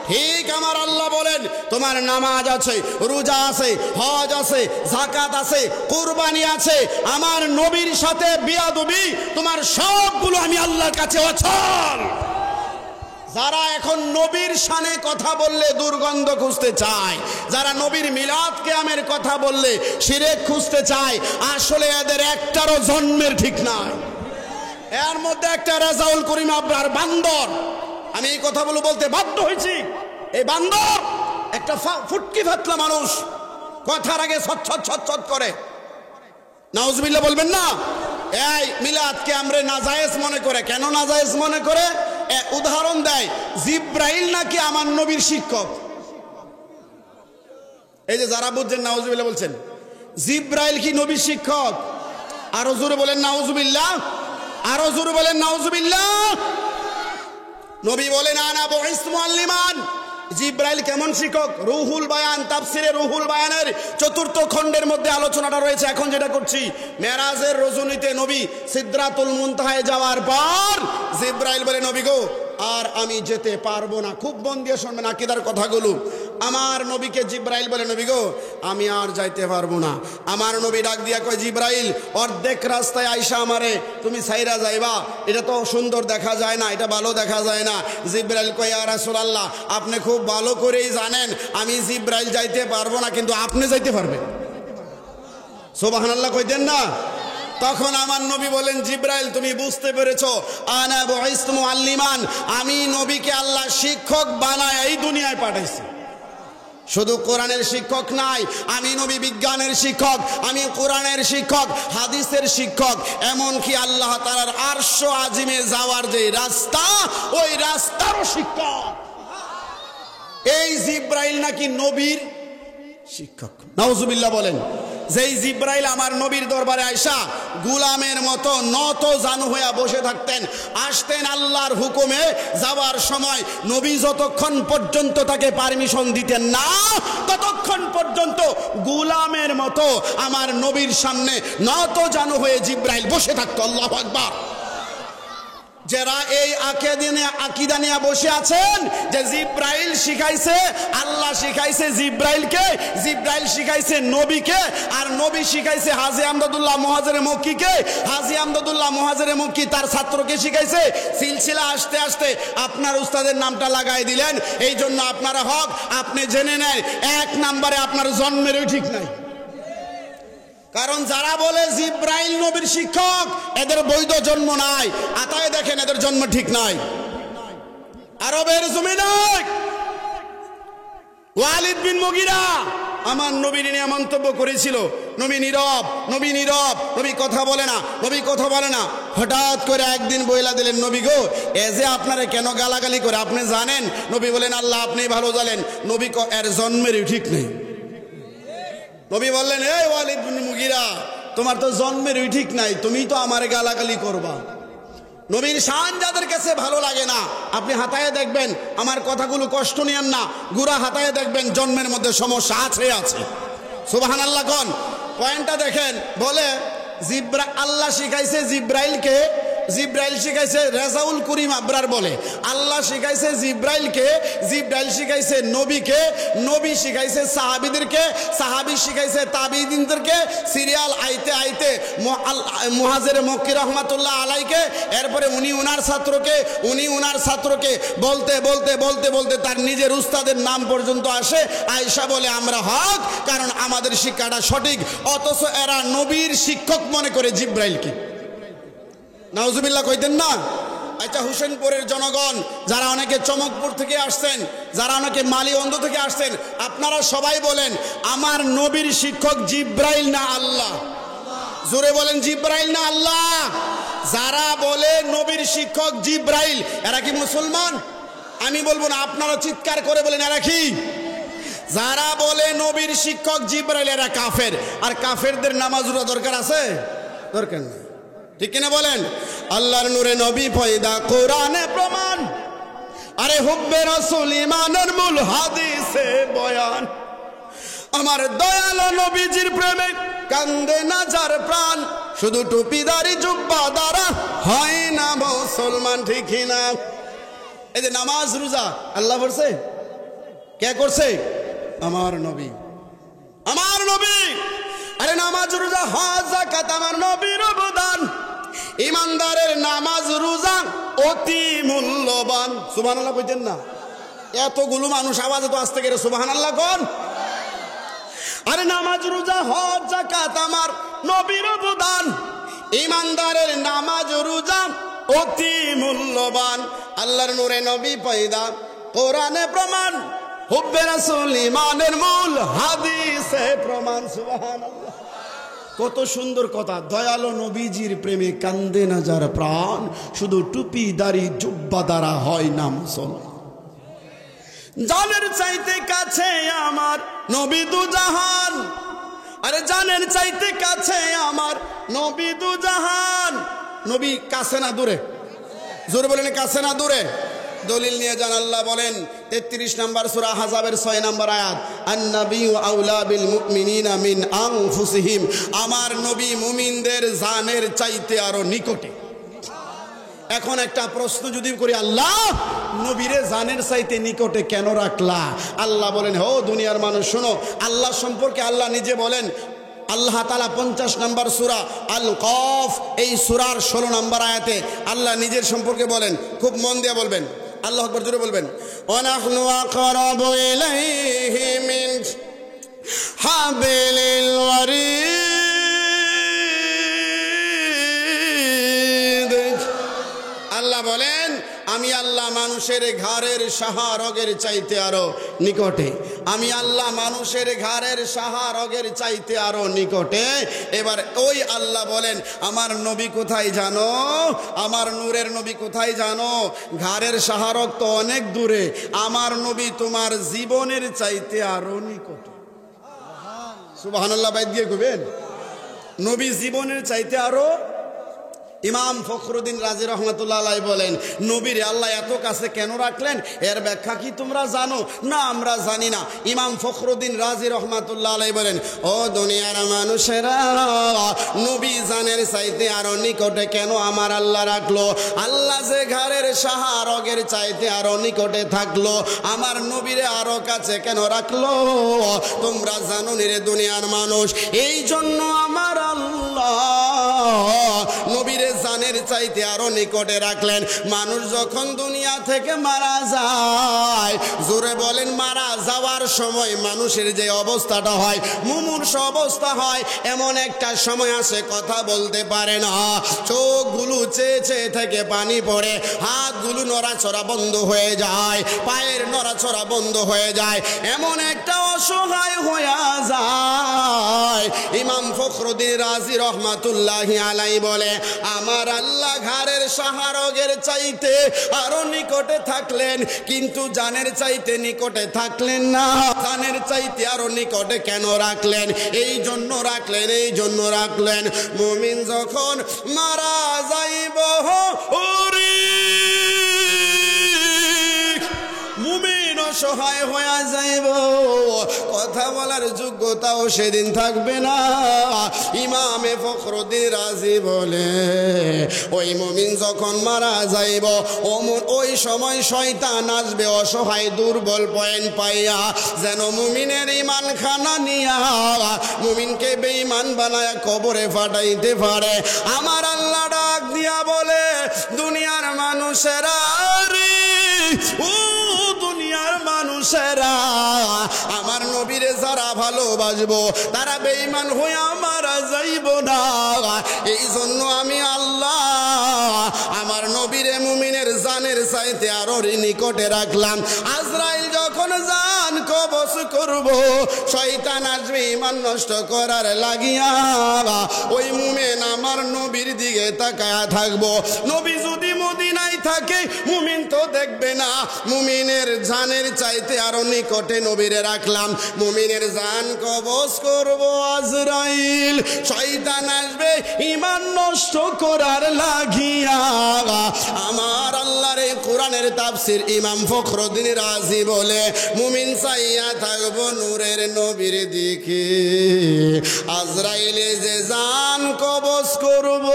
ঠিক। আমার আল্লাহ বলেন তোমার নামাজ আছে, রোজা আছে, হজ আছে, যাকাত আছে, কুরবানি আছে, আমার নবীর সাথে বিয়াদবি, তোমার সবগুলো আমি আল্লাহর কাছে অচল। যারা এখন নবীর শানে কথা বললে দুর্গন্ধ খুঁজতে চায়, যারা নবীর মিলাদ কিয়ামের কথা বললে শিরক খুঁজতে চায়, আসলে এদের একটারও জন্মের ঠিক নাই। এর মধ্যে একটা রেজাউল করিম আবরার বান্দর। আমি এই কথাগুলো বলতে বাধ্য হয়েছি। এই বান্দর একটা ফুটকি ফাতলা মানুষ, কথার আগে ছটছট ছটছট করে। নাউজুবিল্লাহ বলবেন না? এই মিলাদকে আমরা নাজায়েজ মনে করে। কেন নাজায়েজ মনে করে? উদাহরণ দেয়, জিব্রাইল নাকি আমার নবীর শিক্ষক। এই যে যারা বুঝছেন নাউজুবিল্লাহ বলছেন, জিব্রাইল কি নবীর শিক্ষক? আরো জোরে বলেন নাউজুবিল্লাহ, আরো জোরে বলেন নাউজুবিল্লাহ। নবী বলেন আনা বুইসতু মুআল্লিমান। জিব্রাইল কেমন শিক্ষক? রুহুল বায়ান, তাফসিরে রুহুল বায়ানের 4র্থ খণ্ডের মধ্যে আলোচনাটা রয়েছে। এখন যেটা করছি, মেরাজের রজনীতে নবী সিদরাতুল মুনতাহায় যাওয়ার পর জিব্রাইল বলে নবী গো আর আমি যেতে পারবো না। খুব মন দিয়ে শুনবেন আকীদার কথাগুলো। আমার নবীকে জিব্রাইল বলে নবী গো আমি আর যাইতে পারবো না। আমার নবী ডাক দিয়া কয় জিব্রাইল অর্ধেক রাস্তায় আইসা আমারে তুমি সাইরা যাইবা, এটা তো সুন্দর দেখা যায় না, এটা ভালো দেখা যায় না। জিব্রাইল কয় ইয়া রাসূলুল্লাহ আপনি খুব ভালো করেই জানেন আমি জিব্রাইল যাইতে পারবো না, কিন্তু আপনি যাইতে পারবেন। সুবহানাল্লাহ কইতেন না? তখন আমার নবী বলেন জিব্রাইল তুমি বুঝতে পেরেছো, আনা বুইসতু মুআল্লিমান, আমি নবীকে আল্লাহ শিক্ষক বানায় এই দুনিয়ায় পাঠাইছি। শুধু কোরআনের শিক্ষক নাই, আমি নবী বিজ্ঞানের শিক্ষক, আমি কোরআনের শিক্ষক, হাদিসের শিক্ষক, এমনকি আল্লাহ তাআলার আরশ আজিমে যাওয়ার যে রাস্তা ওই রাস্তারও শিক্ষক। এই জিব্রাইল নাকি নবীর শিক্ষক। নাউজুবিল্লাহ বলেন। যেই জিব্রাইল আমার নবীর দরবারে আয়সা গুলামের মতো নত জানু হইয়া বসে থাকতেন, আসতেন আল্লাহর হুকুমে, যাওয়ার সময় নবী যতক্ষণ পর্যন্ত তাকে পারমিশন দিতেন না ততক্ষণ পর্যন্ত গুলামের মতো আমার নবীর সামনে নত জানু হয়ে জিব্রাইল বসে থাকতো। আল্লাহু আকবার। যারা এই আকীদা নিয়ে বসে আছেন যে জিব্রাইল শিখাইছে, আল্লাহ শিখাইছে জিব্রাইলকে, জিব্রাইল শিখাইছে নবীকে, আর নবী শিখাইছে হাজী আমদাদুল্লাহ মুহাজিরে মক্কিকে, হাজী আমদাদুল্লাহ মুহাজিরে মক্কি তার ছাত্রকে শিখাইছে, সিলসিলা আস্তে আস্তে আপনার উস্তাদের নামটা লাগাই দিলেন। এই জন্য আপনারা হক আপনি জেনে নেন, 1 নম্বরে আপনার জন্মেরও ঠিক নাই। কারণ যারা বলে জিব্রাইল নবীর শিক্ষক এদের বৈধ জন্ম নাই। আতায় দেখেন এদের জন্ম ঠিক নাই। আরবের জমিনে ওয়ালিদ বিন মুগিরা আমার নবীর নিয়ে মন্তব্য করেছিল, নবী নীরব, নবী নীরব, নবী কথা বলে না, নবী কথা বলে না। হঠাৎ করে একদিন বইলা দিলেন, নবী গো, এ যে আপনারা কেন গালাগালি করে আপনি জানেন? নবী বলেন, আল্লাহ আপনি ভালো জানেন। নবী এর জন্মেরই ঠিক নেই। নবী বললেন, এই ওয়ালিদ বিন মুগিরা, তোমার তো জন্মেরই ঠিক নাই, তুমি তো আমার গালাগালি করবা। নবীর শান যাদের কাছে ভালো লাগে না, আপনি হাতায়ে দেখবেন, আমার কথাগুলো কষ্ট নিয়েন না, গুড়া হাতায়ে দেখবেন জন্মের মধ্যে সমস্যা আছে। সুবহানাল্লাহ কোন পয়েন্টটা দেখেন। বলে আল্লাহ শিখাইছে জিব্রাইলকে, জিব্রাইল শিখাইছে রেজাউল করিম আবরার বলে। আল্লাহ শিখাইছে জিব্রাইলকে, জিব্রাইল শিখাইছে নবীকে, নবী শিখাইছে সাহাবীদেরকে, সাহাবী শিখাইছে তাবিঈনদেরকে। সিরিয়াল আইতে আইতে মুহাজিরে মক্কি রহমাতুল্লাহ আলাইকে, এরপরে উনি উনার ছাত্রকে, উনি উনার ছাত্রকে, বলতে বলতে বলতে বলতে তার নিজের উস্তাদের নাম পর্যন্ত আসে। আয়েশা বলে, আমরা হক, কারণ আমাদের শিক্ষাটা সঠিক। অথচ এরা নবীর শিক্ষক মনে করে জিব্রাইলকে। নাউজুবিল্লাহ কইতেন না? আচ্ছা, হুসেনপুরের জনগণ যারা অনেকে চমকপুর থেকে আসছেন, যারা অনেকে মালিগঞ্জ থেকে আসছেন, আপনারা সবাই বলেন, আমার নবীর শিক্ষক জিব্রাইল না আল্লাহ? জোরে বলেন, জিব্রাইল না আল্লাহ? যারা বলে নবীর শিক্ষক জিব্রাইল, এরা কি মুসলমান? আমি বলবো না, আপনারা চিৎকার করে বলেন এরা কি? যারা বলে নবীর শিক্ষক জিব্রাইল, এরা কাফের। আর কাফেরদের নামাজ রোজা দরকার আছে? দরকার নেই, ঠিক কিনা বলেন? আল্লাহর নূরে নবী পয়দা, কোরআনে প্রমাণ। আরে হুব্বে রাসূল ঈমানের মূল, হাদিসে বয়ান। আমার দয়াল নবীজির প্রেমে কান্দে না যার প্রাণ, শুধু টুপিদারি জুব্বা দ্বারা হয় না মুসলমান, ঠিক না? এই যে নামাজ রোজা আল্লাহ করছে, কে করছে? আমার নবী, আমার নবী। আরে নামাজ রোজা হজ যাকাত আমার নবীর অবদান। ইমানদারের নামাজ রোজা অতি মূল্যবান। সুবহানাল্লাহ কইতেন না? এতগুলো মানুষ আওয়াজে তো আসতে গেলে সুবহানাল্লাহ কোন? আরে নামাজ রোজা হজ যাকাত আমার নবীর অবদান। ইমানদারের নামাজ রোজা অতি মূল্যবান। আল্লাহর নূরে নবী পয়দা, কোরআনে প্রমাণ। হুব্বে রাসূল ঈমানের মূল, হাদিসে প্রমাণ। সুবহানাল্লাহ, কত সুন্দর কথা। দয়ালো নবীজির প্রেমে কান্দে না যার প্রাণ, শুধু টুপি দাড়ি জুব্বা দ্বারা হয় না মুসলমান। জানের চাইতে কাছে আমার নবী দু জাহান। আরে জানের চাইতে কাছে আমার নবী দু জাহান। নবী কাছে না দূরে? জোরে বলেন, কাছে না দূরে? দলিল নিয়ে যান। আল্লাহ বলেন 33 নম্বর সূরা আহজাবের 6 নম্বর আয়াত, আন-নাবিয়্যু আউলা বিল মুমিনিনা মিন আনফুসিহিম। আমার নবী মুমিনদের জানের চাইতে আরো নিকটে। এখন একটা প্রশ্ন যদি করি, আল্লাহ নবীরে জানের চাইতে নিকটে কেন রাখলা? আল্লাহ বলেন, ও দুনিয়ার মানুষ শোনো, আল্লাহ সম্পর্কে আল্লাহ নিজে বলেন। আল্লাহ তাআলা 50 নম্বর সূরা আল কফ, এই সূরার 16 নম্বর আয়াতে আল্লাহ নিজের সম্পর্কে বলেন। খুব মন দিয়ে বলবেন, আল্লাহু আকবার জোরে বলবেন। ওয়া নাহনু আকরাবু ইলাইহি মিন হাবিলিল ওয়ারিদ। আল্লাহ বলেন, আমি আল্লাহ মানুষের ঘাড়ের সাহারগের চাইতে আরো নিকটে। আমি আল্লাহ মানুষের ঘাড়ের সাহারগের চাইতে আরো নিকটে। এবার ওই আল্লাহ বলেন, আমার নবী কোথায় জানো? আমার নূরের নবী কোথায় জানো? ঘাড়ের সাহারগ তো অনেক দূরে, আমার নবী তোমার জীবনের চাইতে আরো নিকটে। সুবহানাল্লাহ বাইত দিয়ে কইবেন, নবী জীবনের চাইতে আরো। ইমাম ফখরুদ্দিন রাজি রহমাতুল্লাহ আলাইহি বলেন, নবীরে আল্লাহ এত কাছে কেন রাখলেন? এর ব্যাখ্যা কি তোমরা জানো? না, আমরা জানি না। ইমাম ফখরুদ্দিন রাজি রহমাতুল্লাহ আলাইহি বলেন, ও দুনিয়ার মানুষেরা, নবী জানের চাইতে আরো নিকটে কেন আমার আল্লাহ রাখলো? আল্লাহ যে ঘাড়ের সাহারগের চাইতে আরো নিকটে থাকলো, আমার নবীরে আরো কাছে কেন রাখলো? তোমরা জানো নি রে দুনিয়ার মানুষ, এই জন্য আমার আল্লাহ নবীরে জানের চাইতে আরো নিকটে রাখলেন। মানুষ যখন দুনিয়া থেকে মারা যায়, জোরে বলেন, মারা যাওয়ার সময় মানুষের যে অবস্থাটা হয়, মুমূর্ষ অবস্থা হয়। এমন একটা সময় আসে কথা বলতে পারে না, চোখগুলো চেয়ে চেয়ে থেকে পানি পড়ে, হাতগুলো নড়াচড়া বন্ধ হয়ে যায়, পায়ের নড়াচড়া বন্ধ হয়ে যায়, এমন একটা অসহায় হয়ে যায়। ইমাম ফখরুদ্দিন রাজি রহমাতুল্লাহি আলাইহি বলে, আমার আল্লাহ ঘাড়ের শাহরগের চাইতে আরো নিকটে থাকলেন, কিন্তু জানের চাইতে নিকটে থাকলেন না। জানের চাইতে আরো নিকটে কেন রাখলেন? এই জন্য রাখলেন মুমিন যখন মারা যাইব, ওরে মুমিন অসহায় হয়ে যাইব, কথা বলার যোগ্যতাও সেদিন থাকবে না। ইমামে ফখরুদ্দিন রাজি বলে, ওই মুমিন যখন মারা যাইব, ওই সময় শয়তান আসবে অসহায় দুর্বল পয়েন্ট পাইয়া, যেন মুমিনের ইমান খানা নিয়া মুমিনকে বেঈমান বানায়া কবরে ফাটাইতে পারে। আমার আল্লাহ ডাক দিয়া বলে, দুনিয়ার মানুষেরা রে, ও দুনিয়ার মানুষেরা, আমার নবীরে যারা ভালোবাসবো তারা বেঈমান হয়ে মারা যাইব না। এই জন্য আমি আল্লাহ আমার নবীরে মুমিনের জানের চাইতে আরো নিকটে রাখলাম। আজরাইল যখন জান কবজ করব, শয়তান আসবে ঈমান নষ্ট করার লাগিয়া, ওই মুমিন আমার নবীর দিকে তাকায়া থাকবো। নবী যদি মদিনায় থাকে মুমিন তো দেখবে না, মুমিনের জানের চাইতে আরো নিকটে নবীরে রাখলাম। মুমিনের জান কবজ করব আজরাইল, শয়তান আসবে ঈমান নষ্ট করার লাগিয়া। আমার আল্লাহর কোরআনের তাফসীর ইমাম ফখরুদ্দিন রাজি বলে, মুমিন চাইয়া থাকবো নূরের নবীর দিকে, আজরাইলে যে জান কবজ করব।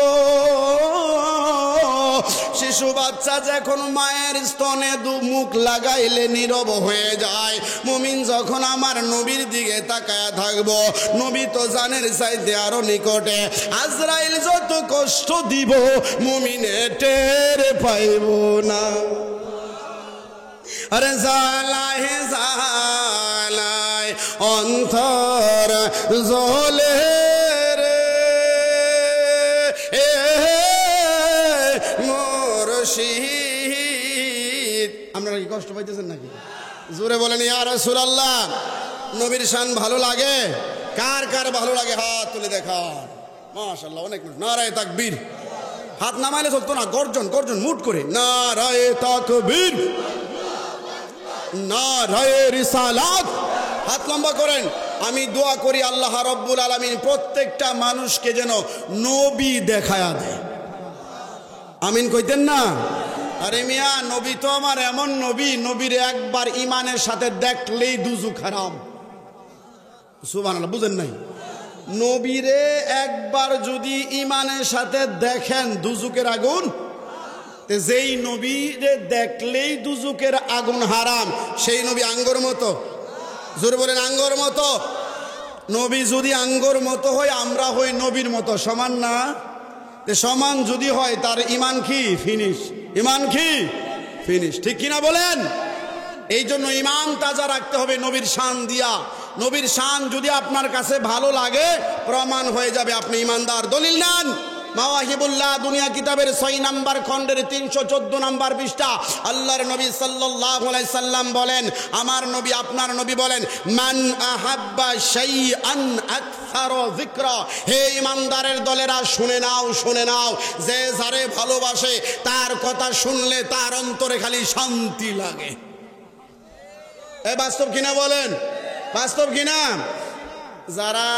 শিশু বাচ্চা যখন মায়ের স্তনে মুখ লাগাইলে নীরব হয়ে যায়, মুমিন যখন আমার নবীর দিকে তাকায়া থাকবো, নবী তো জানের চাইতে আরো নিকটে। আজরাইল যত কষ্ট দিব মুমিনে টের পাইব না। আরে জালায় জালায় অন্তর জ্বলে রে, মুর্শিদ। আপনারা কি কষ্ট পাইতেছেন নাকি? জোরে বলেন ইয়া রাসূলুল্লাহ। নবীর শান ভালো লাগে? কার কার ভালো লাগে হাত তুলে দেখান। মাশাআল্লাহ, অনেক নারায়ে তাকবীর। হাত নামাইলে চলতো না, গর্জন গর্জন মুট করে নারায়ে তাকবীর, নারায়ে রিসালাত। হাত লম্বা করেন। আমি দোয়া করি আল্লাহ রাব্বুল আলামিন প্রত্যেকটা মানুষকে যেন নবী দেখায়া দেয়। আমিন কইতেন না? আরে মিয়া, নবী তো আমার এমন নবী, নবীরে একবার ইমানের সাথে দেখলেই দুজুক হারাম। সুবহানাল্লাহ, বুঝেন নাই? নবীরে একবার যদি ইমানের সাথে দেখেন দুজুকের আগুন, যেই নবীরে দেখলেই দুজুকের আগুন হারাম, সেই নবী আঙ্গুর মতো। জোরে বলেন আঙ্গুর মতো। নবী যদি আঙ্গুর মতো হয়, আমরা হই নবীর মতো, সমান না? সমান যদি হয় তার ইমান কি ফিনিশ, ইমান কি ফিনিশ, ঠিক কিনা বলেন? এই জন্য ইমান তাজা রাখতে হবে নবীর শান দিয়া। নবীর শান যদি আপনার কাছে ভালো লাগে, প্রমাণ হয়ে যাবে আপনি ইমানদার। দলিল নেন, মাওয়াহিবুল্লাহ দুনিয়া কিতাবের 6 নম্বর খণ্ডের 314 নম্বর পৃষ্ঠা। আল্লাহর নবী সাল্লাল্লাহু আলাইহি সাল্লাম বলেন, আমার নবী আপনার নবী বলেন, মান আহাব্বা শাইআন আকসারা যিকরা। হে ইমানদারের দলেরা, শুনে নাও, শুনে নাও, যে যারে ভালোবাসে তার কথা শুনলে তার অন্তরে খালি শান্তি লাগে। এ বাস্তব কিনা বলেন? বাস্তব কিনা? যারা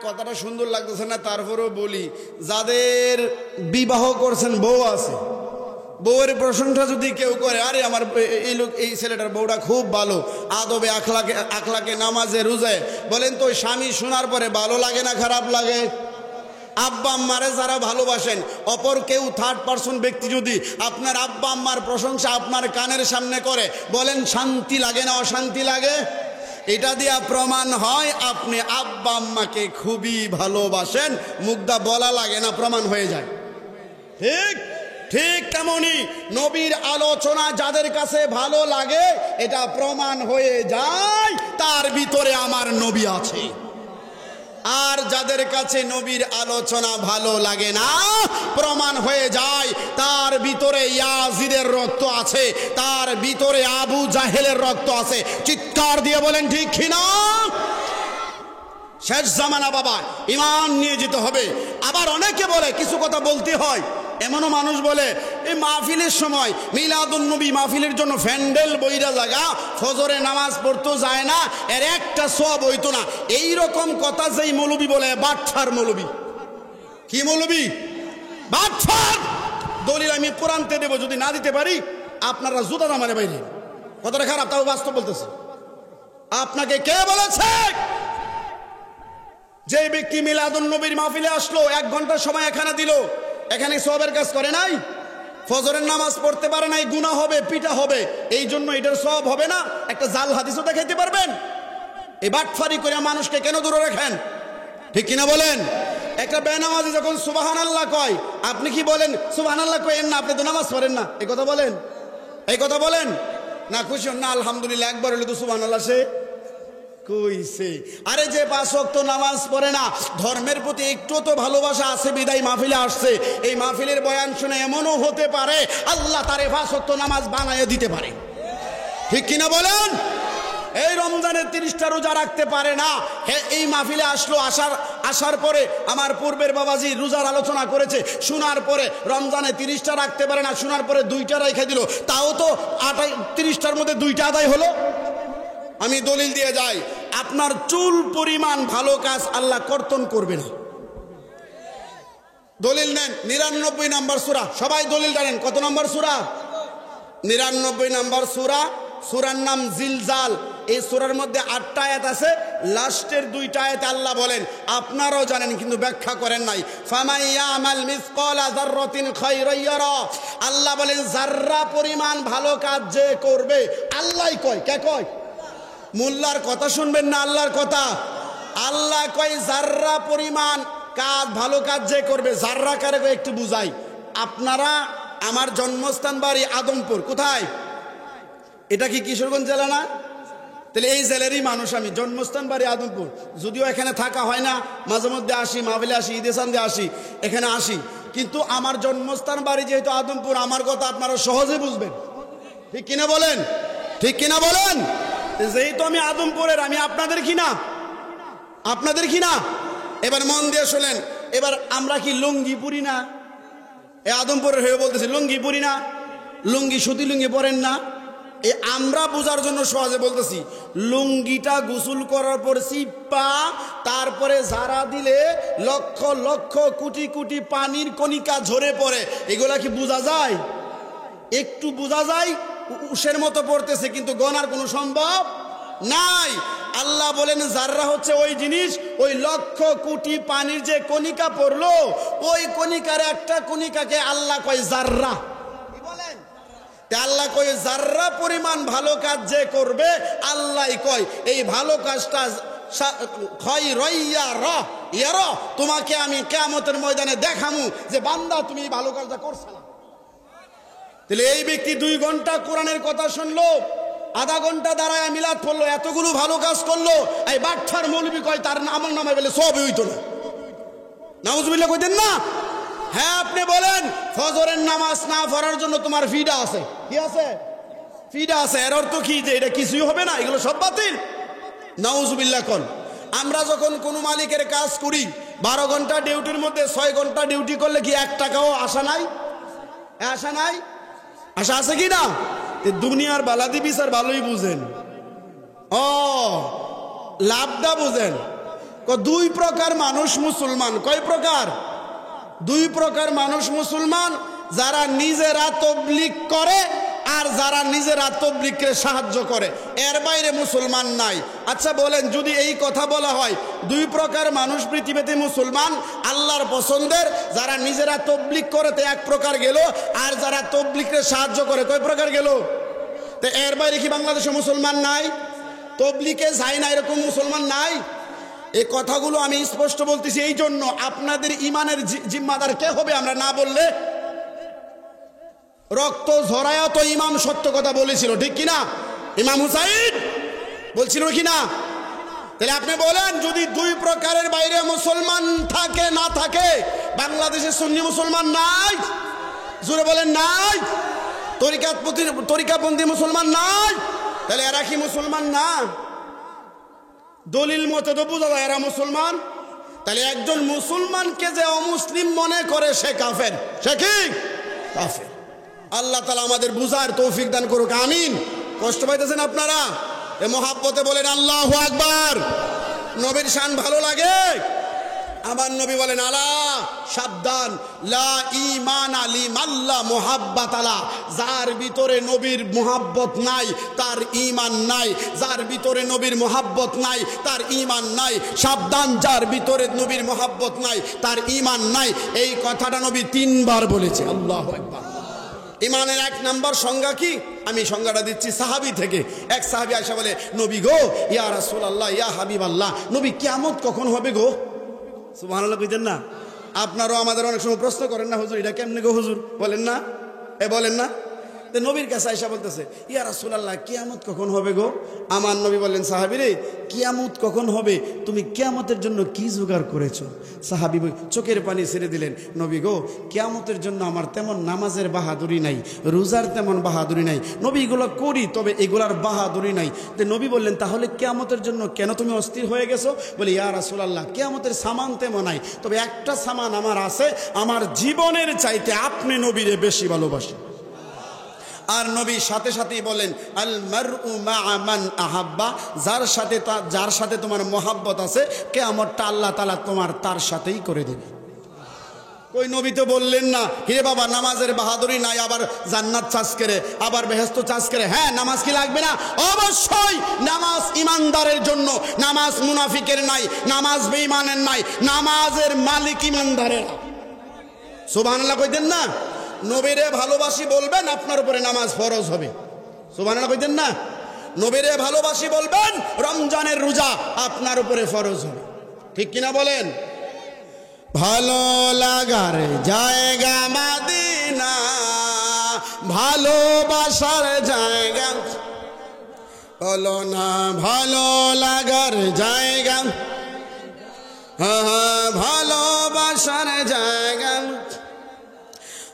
কথাটা সুন্দর লাগতেছে না তারপরেও বলি, যাদের বিবাহ করছেন, বউ আছে, বউয়ের প্রশংসা যদি কেউ করে, আরে আমার এই লোক, এই ছেলেটার বউটা খুব ভালো, আদবে আখলাকে নামাজে রোজায়, বলেন তো ওই স্বামী শোনার পরে ভালো লাগে না খারাপ লাগে? আব্বা আম্মারে যারা ভালোবাসেন, অপর কেউ থার্ড পারসন ব্যক্তি যদি আপনার আব্বা আম্মার প্রশংসা আপনার কানের সামনে করে, বলেন শান্তি লাগে না অশান্তি লাগে? এটা দিয়া প্রমাণ হয় আপনি আব্বা আম্মাকে খুবই ভালোবাসেন, মুগ্ধা বলা লাগে না, প্রমাণ হয়ে যায়। ঠিক ঠিক তেমনি নবীর আলোচনা যাদের কাছে ভালো লাগে, এটা প্রমাণ হয়ে যায় তার ভিতরে আমার নবী আছে। আর যাদের কাছে নবীর আলোচনা ভালো লাগে না, প্রমাণ হয়ে যায় তার ভিতরে ইয়াজিদের রক্ত আছে, তার ভিতরে আবু জাহেলের রক্ত আছে। চিৎকার দিয়ে বলেন ঠিক কিনা? শেষ জামানা বাবা, ইমান নিয়ে যেতে হবে। আবার অনেকে বলে, কিছু কথা বলতে হয়, এমনও মানুষ বলে এই মাহফিলের সময় মিলাদুন্নবী মাহফিলের জন্য ফ্যান্ডেল বইরা জায়গা, ফজরে নামাজ পড়তেও যায় না, এর একটা সওয়াব হইতো না। এই রকম কথা যেই মৌলবী বলে, বাটফার মৌলবী। কি মৌলবী? বাটফার। দলিল আমি কোরআনতে দেবো, যদি না দিতে পারি আপনারা জুতা দামানে বাইরে। কথাটা খারাপ, তাও বাস্তব বলতেছে। আপনাকে কে বলেছে যে ব্যক্তি মিলাদুন্নবীর মাহফিলে আসলো, 1 ঘন্টা সময় এখানে দিল, এখানে সওয়াবের কাজ করে নাই, ফজরের নামাজ পড়তে পারে নাই, গুনাহ হবে, পিটা হবে, এই জন্য এটার সওয়াব হবে না? একটা জাল হাদিসও দেখাইতে পারবেন? এই বাটফারি করে মানুষকে কেন দূরে রাখেন? ঠিক কিনা বলেন? একটা বেনামাজি যখন সুবহানাল্লাহ কয়, আপনি কি বলেন সুবহানাল্লাহ কয়েন না, আপনি তো নামাজ পড়েন না, এই কথা বলেন? এই কথা বলেন না? খুশি হন না? আলহামদুলিল্লাহ, একবার হলে তো সুবহানাল্লাহ সে কইছে। আরে যে 5 ওয়াক্ত নামাজ পড়ে না, ধর্মের প্রতি একটু তো ভালোবাসা আছে বিদায় মাহফিলে আসছে, এই মাহফিলের বয়ান শুনে এমনও হতে পারে আল্লাহ তারে 5 ওয়াক্ত নামাজ বানায় দিতে পারে। ঠিক কিনা বলেন? এই রমজানের 30টা রোজা রাখতে পারে না, এই মাহফিলে আসলো, আসার পরে আমার পূর্বের বাবাজি রোজার আলোচনা করেছে, শোনার পরে রমজানে 30টা রাখতে পারে না, শোনার পরে 2টা রেখে দিল, তাও তো 30টার মধ্যে 2টা আদায় হলো। আমি দলিল দিয়ে যাই, আপনার চুল পরিমাণ ভালো কাজ আল্লাহ কর্তন করবে না। দলিল নেন, 99 নম্বর সূরা, সবাই দলিল জানেন কত নম্বর সূরা? 99 নম্বর সূরা। সূরার নাম জিলজাল। এই সূরার মধ্যে 8টা আয়াত আছে, লাস্টের 2টা আয়াত আল্লাহ বলেন, আপনারাও জানেন কিন্তু ব্যাখ্যা করেন নাই, ফামাইয়ামাল মিসকালা যাররাতিন খায়রান ইয়ারা। আল্লাহ বলেন যাররা পরিমাণ ভালো কাজ যে করবে, আল্লাহই কয়, কে কয়? মোল্লার কথা শুনবেন না, আল্লাহর কথা। আল্লাহ কয় যাররা পরিমাণ কাজ, ভালো কাজ যে করবে। যাররা কারে কয় একটু বুঝাই। আপনারা, আমার জন্মস্থান বাড়ি আদমপুর, কোথায়? এটা কি কিশোরগঞ্জ জেলা না? তাহলে এই জেলারই মানুষ আমি, জন্মস্থান বাড়ি আদমপুর। যদিও এখানে থাকা হয় না, মাঝে মধ্যে আসি, মাহফিলে আসি, ঈদে চাঁদে আসি, এখানে আসি, কিন্তু আমার জন্মস্থান বাড়ি যেহেতু আদমপুর, আমার কথা আপনারা সহজে বুঝবেন। ঠিক কিনা বলেন? ঠিক কিনা বলেন? যেহেতু আমি আদমপুরের, আমি আপনাদের কি না? আপনাদের কি না? এবার মন দিয়ে শোনেন, এবার আমরা কি লুঙ্গি পরি না? এই আদমপুরের হয়ে বলতেছি, লুঙ্গি পরি না? লুঙ্গি, সুতি লুঙ্গি পরেন না? এই আমরা বোঝার জন্য সহজে বলতেছি, লুঙ্গিটা গোসল করার পর সিপ্পা, তারপরে ঝাড়া দিলে লক্ষ লক্ষ কোটি কোটি পানির কণিকা ঝরে পড়ে, এগুলা কি বোঝা যায়? একটু বোঝা যায়, উষের মতো পড়তেছে, কিন্তু গনার কোনো সম্ভব নাই। আল্লাহ বলেন জাররা হচ্ছে ওই জিনিস, ওই লক্ষ কোটি পানির যে কণিকা পড়লো, ওই কণিকার একটা কণিকাকে আল্লাহ কয় জাররা। কি বলেন? আল্লাহ কয় জাররা পরিমাণ ভালো কাজ যে করবে, আল্লাহ কয় এই ভালো কাজটা তোমাকে আমি কিয়ামতের ময়দানে দেখামু যে বান্দা তুমি এই ভালো কাজটা করছ না। তাহলে এই ব্যক্তি 2 ঘন্টা কোরআনের কথা শুনলো, আধা ঘন্টা দাঁড়ায় মিলাদ পড়লো, এতগুলো ভালো কাজ করলো, এই বাটফার মৌলবী কয় তার আমল নামায় বলে সবই হইতো না। নাউজুবিল্লাহ কইতেন না? হ্যাঁ, আপনি বলেন ফজরের নামাজ না পড়ার জন্য তোমার ফিডা আছে। কি আছে? ফিডা আছে। এর অর্থ কি যে এটা কিছুই হবে না, এগুলো সব বাতিল? নাউজুবিল্লাহ কোন। আমরা যখন কোনো মালিকের কাজ করি, 12 ঘন্টা ডিউটির মধ্যে 6 ঘন্টা ডিউটি করলে কি 1 টাকাও আসা নাই? আসা নাই? আশা আছে কি না? দুনিয়ার বালাদি বিচার ভালোই বুঝেন, ও লাভটা বুঝেন। 2 প্রকার মানুষ মুসলমান। কয় প্রকার? 2 প্রকার মানুষ মুসলমান, যারা নিজেরা তাবলীগ করে আর যারা নিজেরা তাবলীগকে সাহায্য করে, এর বাইরে মুসলমান নাই। আচ্ছা বলেন, যদি এই কথা বলা হয় 2 প্রকার মানুষ পৃথিবীতে মুসলমান, আল্লাহর পছন্দের, যারা নিজেরা তাবলীগ করে তো 1 প্রকার গেল, আর যারা তাবলীগকে সাহায্য করে কয় প্রকার গেল? তো এর বাইরে কি বাংলাদেশে মুসলমান নাই? তাবলীগে যায় না এরকম মুসলমান নাই? এই কথাগুলো আমি স্পষ্ট বলতেছি এই জন্য, আপনাদের ইমানের জিম্মাদার কে হবে আমরা না বললে? রক্ত ঝরায়া তো ইমাম সত্য কথা বলেছিল, ঠিক কিনা? ইমাম হুসাইন বলছিল কিনা? তাহলে আপনি বলেন, যদি 2 প্রকারের বাইরে মুসলমান থাকে না থাকে, বাংলাদেশে সুন্নি মুসলমান নাই? জোরে বলেন নাই? তরিকাপন্থী মুসলমান নাই? তাহলে এরা কি মুসলমান না? দলিল মতে তো বোঝা যায় এরা মুসলমান। তাহলে একজন মুসলমানকে যে অমুসলিম মনে করে সে কাফের, সে কি কাফের। আল্লাহ তাআলা আমাদের বুঝার তৌফিক দান করুক, আমিন। কষ্ট পাইতেছেন আপনারা? এ মহাব্বতে বলেন আল্লাহু আকবার। নবীর শান ভালো লাগে? আমার নবী বলেন আলা সাবধান, লা ঈমান লিমাল্লা মুহাব্বাত আলা, যার ভিতরে নবীর মুহাব্বত নাই তার ঈমান নাই, যার ভিতরে নবীর মুহাব্বত নাই তার ঈমান নাই। সাবধান, যার ভিতরে নবীর মুহাব্বত নাই তার ঈমান নাই। এই কথাটা নবী 3 বার বলেছে। আল্লাহু আকবার। ঈমানের 1 নম্বর সংজ্ঞা কি? আমি সংজ্ঞাটা দিচ্ছি সাহাবী থেকে। এক সাহাবী আয়েশা বলে, নবী গো, ইয়া রাসূলুল্লাহ, ইয়া হাবিবাল্লাহ, নবী কিয়ামত কখন হবে গো? সুবহানাল্লাহ কইতেন না? আপনারাও আমাদের অনেক সময় প্রশ্ন করেন না, হুজুর এটা কেমনে গো হুজুর, বলেন না? বলেন না? তো নবীর কাছে আয়েশা বলতেছে, ইয়া রাসূলুল্লাহ কিয়ামত কখন হবে গো? আমার নবী বললেন, সাহাবী রে, কিয়ামত কখন হবে, তুমি কিয়ামতের জন্য কি জোগাড় করেছো? সাহাবী চোখের পানি ছেড়ে দিলেন, নবী গো, কিয়ামতের জন্য আমার তেমন নামাজের বাহাদুরি নাই, রোজার তেমন বাহাদুরি নাই, নবী এগুলো করি তবে এগুলার বাহাদুরি নাই। তো নবী বললেন, তাহলে কিয়ামতের জন্য কেন তুমি অস্থির হয়ে গেছো? বলে, ইয়া রাসূলুল্লাহ কিয়ামতের সামান তেমন নাই, তবে একটা সামান আমার আছে, আমার জীবনের চাইতে আপনি নবীরে বেশি ভালোবাসেন। আর নবী সাথে সাথেই বলেন, আল মারউ মা'a মান আহাব্বা, যার সাথে তোমার মহব্বত আছে কিয়ামতটা আল্লাহ তাআলা তোমার তার সাথেই করে দেবে। ওই নবী তো বললেন না, হে বাবা নামাজের বাহাদুরি নাই, আবার জান্নাত চাষ করে, আবার বেহেশত চাষ করে। হ্যাঁ, নামাজ কি লাগবে না? অবশ্যই নামাজ ইমানদারের জন্য, নামাজ মুনাফিকের নাই, নামাজ বেঈমানের নাই, নামাজের মালিক ইমানদারের। সুবহানাল্লাহ কইতেন না? নবীরে ভালোবাসি বলবেন, আপনার উপরে নামাজ ফরজ হবে। সুবহানাল্লাহ কইতেন না? নবীরে ভালোবাসি বলবেন, রমজানের রোজা আপনার উপরে ফরজ হবে। ঠিক কিনা বলেন? ভালো লাগার জায়গা মদিনা, ভালোবাসার জায়গা, বলো না ভালো লাগার জায়গা, ভালোবাসার জায়গা।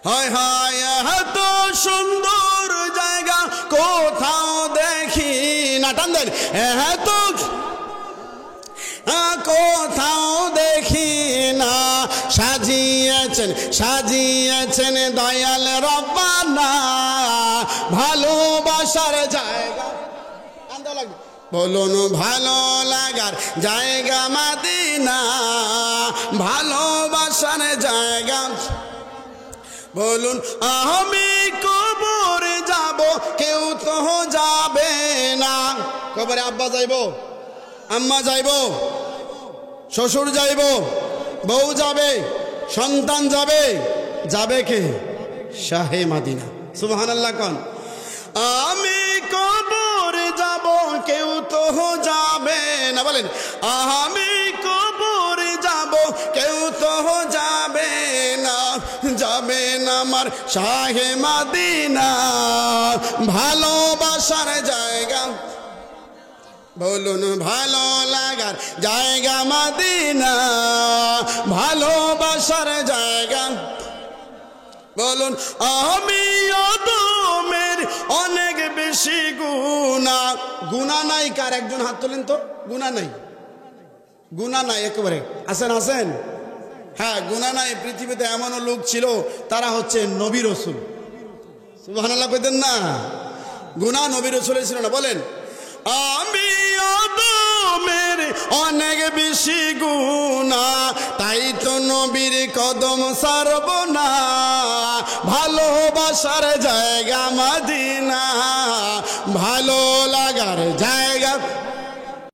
হায় হায়, এত সুন্দর জায়গা কোথাও দেখি না, টান দেন, এত কোথাও দেখি না, সাজিয়েছেন দয়াল রব্বানা, ভালোবাসার জায়গা। বলুন ভালো লাগার জায়গা মদিনা, ভালোবাসার জায়গা। বলুন আমি কবরে যাব, কেউ তো যাবে না। কবরে আব্বা যাইব, আম্মা যাইব, শ্বশুর যাইব, বউ যাবে, সন্তান যাবে, যাবে কে? শাহে মদিনা। সুবহানাল্লাহ কোন? আমি কবরে যাব, কেউ তো যাবে না। বলেন আমি কবরে যাব, কেউ তো যাবে না, যাবে না আমার শাহে মদিনা, ভালোবাসার জায়গা। বলুন ভালো লাগার জায়গা মদিনা, ভালোবাসার জায়গা। বলুন আমি আদমের অনেক বেশি গুনাহ। গুনাহ নাই কার? একজন হাত তোলেন তো। গুনাহ নাই, গুনাহ নাই একেবারে। আছেন? হ্যাঁ, গুনাহ নাই। পৃথিবীতে এমনও লোক ছিল, তারা হচ্ছে নবী রাসূল। সুবহানাল্লাহ কইতেন না? গুনাহ নবী রাসূলের ছিল না। বলেন আমি আদমের অনেক বেশি গুনাহ, তাই তো নবীর কদম ছাড়ব না, ভালোবাসার জায়গা মদিনা, ভালো লাগার জায়গা।